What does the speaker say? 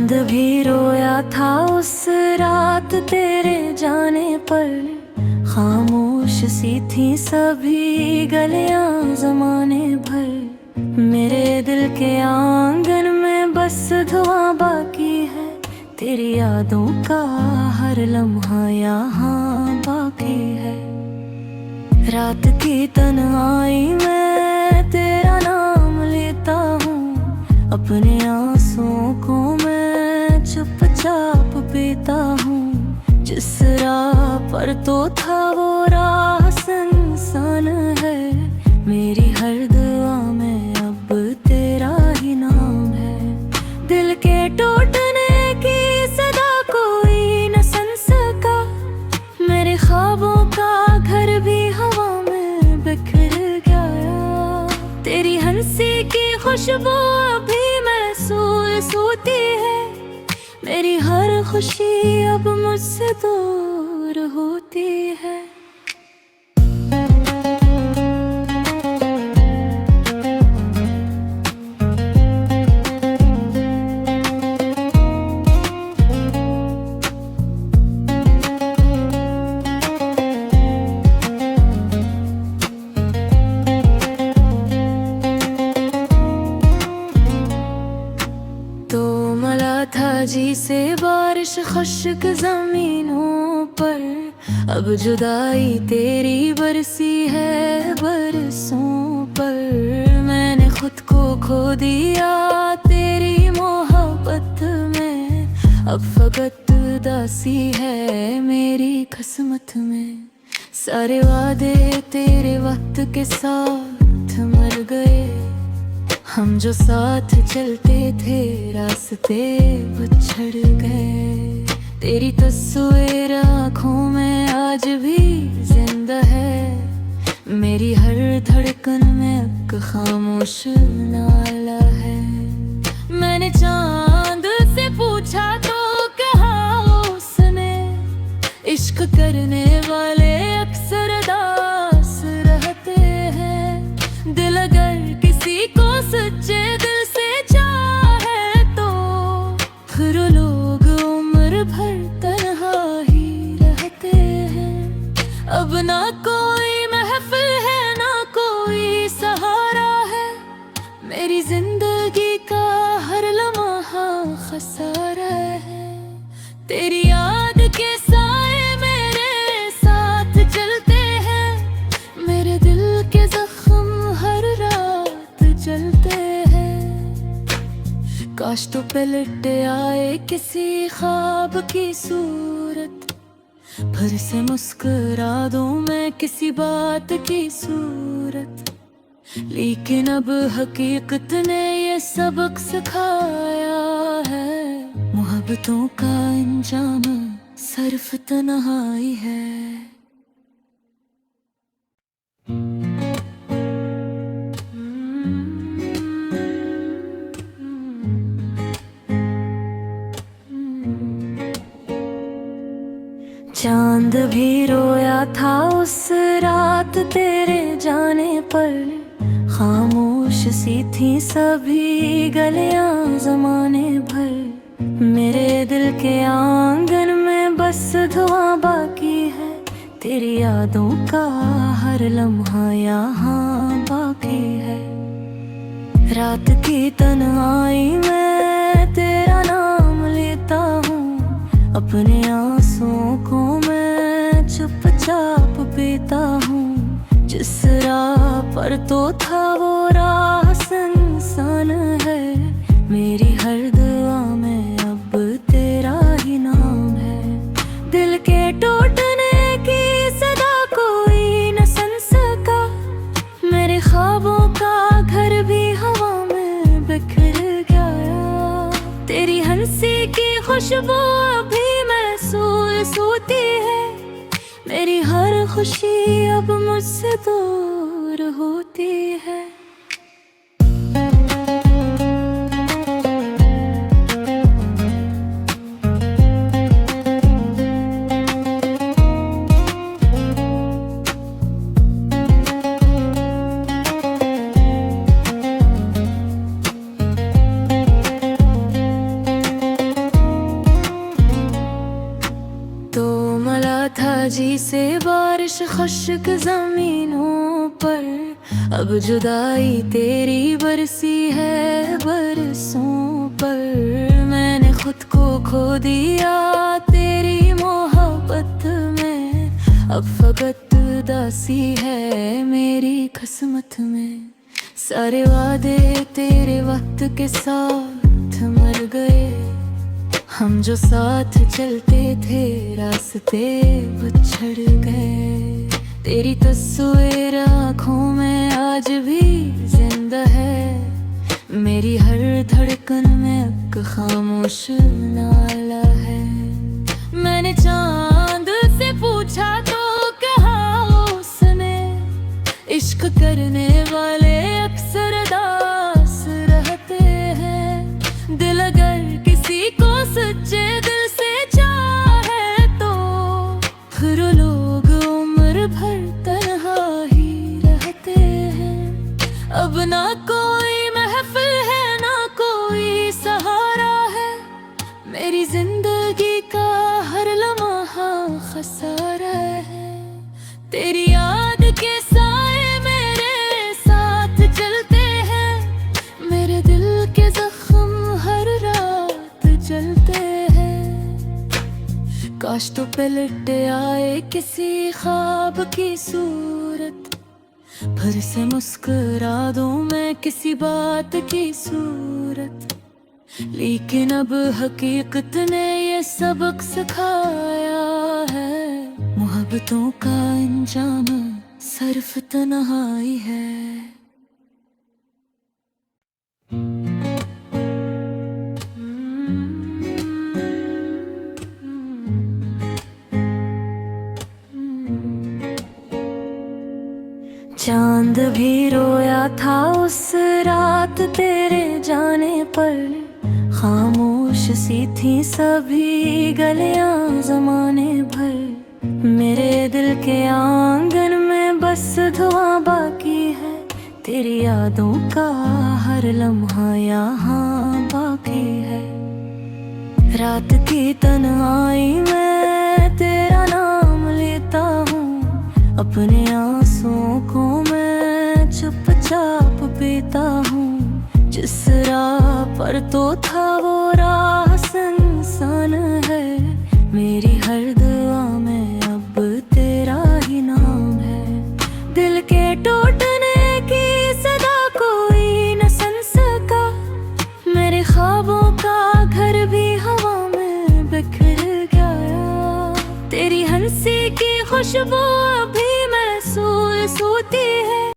चांद भी रोया था उस रात तेरे जाने पर। खामोश सी थी सभी गलियां जमाने भर। मेरे दिल के आंगन में बस धुआं बाकी है। तेरी यादों का हर लम्हा यहाँ बाकी है। रात की तन्हाई में तेरा नाम लेता हूँ। अपने आंसुओं को मैं चुपचाप पीता हूँ। जिस राह पर तो था वो राह सुनसान है। मेरी हर दुआ में अब तेरा ही नाम है। दिल के टूटने की सदा कोई न सुन सका। मेरे ख्वाबों का घर भी हवा में बिखर गया। तेरी हंसी की खुशबू अभी महसूस होती है। मेरी हर खुशी अब मुझसे दूर होती है। जी से बारिश खुश्क जमीनों पर। अब जुदाई तेरी बरसी है बरसों पर। मैंने खुद को खो दिया तेरी मोहब्बत में। अब फकत उदासी है मेरी किस्मत में। सारे वादे तेरे वक्त के साथ मर गए। हम जो साथ चलते थे रास्ते बिछड़ गए। तेरी तस्वीर आँखों में आज भी जिंदा है। मेरी हर धड़कन में एक खामोश नाला है। मैंने चांद से पूछा तो कहा उसने, इश्क करने वाले अक्सर दास रहते हैं। दिल अगर किसी को सच्चे दिल से चाहे तो फिर लोग उम्र भर तन्हा ही रहते हैं। अब ना कोई महफिल है ना कोई सहारा है। मेरी जिंदगी का हर लम्हा खसारा है। तेरी याद के साए मेरे साथ चलते हैं। मेरे दिल के जख्म हर रात जलते हैं। काश तो पलट आए किसी ख्वाब की सूरत। फिर से मुस्कुरा दूं मैं किसी बात की सूरत। लेकिन अब हकीकत ने ये सबक सिखाया है। मोहब्बतों का अंजाम सिर्फ तन्हाई है। चांद भी रोया था उस रात तेरे जाने पर। खामोश सी थी सभी गलियां जमाने भर। मेरे दिल के आंगन में बस धुआं बाकी है। तेरी यादों का हर लम्हा यहाँ बाकी है। रात की तन्हाई में तेरा नाम लेता हूँ। अपने आंसुओं को मैं चुपचाप पीता हूँ। जिस राह पर तो था वो राह सुनसान है। मेरी हर दुआ में अब तेरा ही नाम है। दिल के टूटने की सदा कोई न सुन सका। मेरे ख्वाबों का घर भी हवा में बिखर गया। तेरी हंसी की खुशबू अभी महसूस होती है। मेरी हर खुशी अब मुझसे दूर होती है। था जी से बारिश खुश्क जमीनों पर, अब जुदाई तेरी बरसी है बरसों पर। मैंने खुद को खो दिया तेरी मोहब्बत में, अब फकत दासी है मेरी किस्मत में। सारे वादे तेरे वक्त के साथ मर गए, हम जो साथ चलते थे रास्ते बिछड़ गए। तेरी तस्वीर आँखों में आज भी जिंदा है, मेरी हर धड़कन में एक खामोश नाला है। मैंने चांद से पूछा तो कहा उसने, इश्क करने वाले अक्सर दास रहते हैं। दिल अगर किसी को सच्चे दिल से चाहे तो, फिर लोग उम्र भर तन्हा ही रहते हैं। अब ना कोई महफिल है ना कोई सहारा है, मेरी जिंदगी का हर लम्हा खसारा है। तेरी याद के साए मेरे साथ चलते हैं, मेरे दिल के जख्म हर रात जलते हैं। काश तो पलट आए किसी ख्वाब की सूरत, फिर से मुस्कुरा दूं मैं किसी बात की सूरत। लेकिन अब हकीकत ने ये सबक सिखाया है, मोहब्बतों का अंजाम सिर्फ तन्हाई है। चांद भी रोया था उस रात तेरे जाने पर, खामोश सी थी सभी गलियां ज़माने भर। मेरे दिल के आंगन में बस धुआं बाकी है, तेरी यादों का हर लम्हा यहाँ बाकी है। रात की तन्हाई में तेरा नाम लेता हूँ, अपने आंसुओं को मैं चुपचाप पीता हूँ। जिस राह पर तो था वो राह सुनसान है, मेरी हर दुआ में अब तेरा ही नाम है। दिल के टूटने की सदा कोई न सुन सका, मेरे ख्वाबों का घर भी हवा में बिखर गया। तेरी हंसी की खुशबू अभी महसूस होती है,